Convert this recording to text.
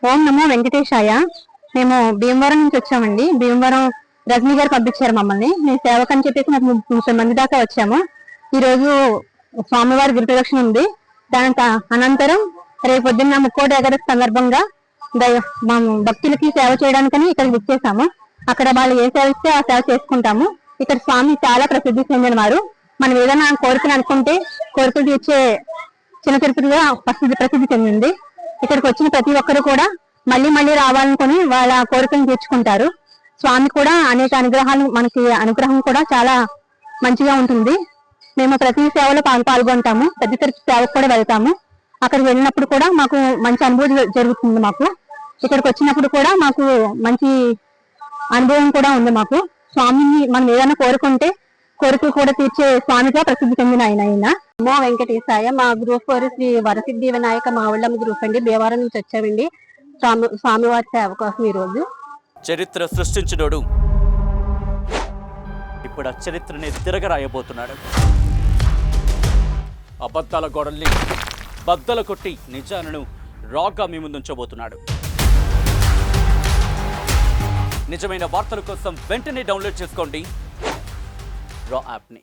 ఓం నమో వెంకటేశాయ. మేము భీమవరం నుంచి వచ్చామండి. భీమవరం రజనీ గారు పంపించారు మమ్మల్ని. మేము సేవకని చెప్పేసి నాకు 30 మంది దాకా వచ్చాము. ఈ రోజు స్వామివారి గిరిప్రదక్షిణ ఉంది. దాని అనంతరం రేపు పొద్దున్న ముక్కోటి ఏకాదశి సందర్భంగా మా భక్తులకి సేవ చేయడానికని ఇక్కడికి వచ్చేసాము. అక్కడ వాళ్ళు ఏ సేవ ఇస్తే ఆ సేవ చేసుకుంటాము. ఇక్కడ స్వామి చాలా ప్రసిద్ధి చెందిన వారు. మనం ఏదైనా కోరికలు అనుకుంటే కోరికలు తీర్చే చిన్న తిరుపతిగా ప్రసిద్ధి చెందింది. ఇక్కడికి వచ్చిన ప్రతి ఒక్కరు కూడా మళ్ళీ మళ్ళీ రావాలనుకుని వాళ్ళ కోరికలను తీర్చుకుంటారు. స్వామి కూడా అనేక అనుగ్రహాలు, మనకి అనుగ్రహం కూడా చాలా మంచిగా ఉంటుంది. మేము ప్రతి సేవలో పాల్గొంటాము. పెద్ద తిరుపతి సేవకు కూడా వెళ్తాము. అక్కడికి వెళ్ళినప్పుడు కూడా మాకు మంచి అనుభూతి జరుగుతుంది. మాకు ఇక్కడికి వచ్చినప్పుడు కూడా మాకు మంచి అనుభవం కూడా ఉంది. మాకు స్వామిని మనం ఏదైనా కోరుకుంటే కోరికలు కూడా తీర్చే స్వామిగా ప్రసిద్ధి చెందిన ఆయన నమో వెంకటేశాయ. మా గ్రూప్ 4 శ్రీ వరసిద్ధి వినాయక మావుళ్ళమ్మ గ్రూప్ అండి. భీమవరం నుంచి వచ్చామండి స్వామివారి సేవ కోసం. ఈ రోజు చరిత్ర సృష్టించినోడు ఇప్పుడు ఆ చరిత్రని తిరగరాయబోతున్నాడు. అబద్ధాల గోడల్ని బద్దలు కొట్టి నిజాలను రాగా మీ ముందుంచబోతున్నాడు. నిజమైన వార్తల కోసం వెంటనే డౌన్లోడ్ చేసుకోండి రా యాప్ని.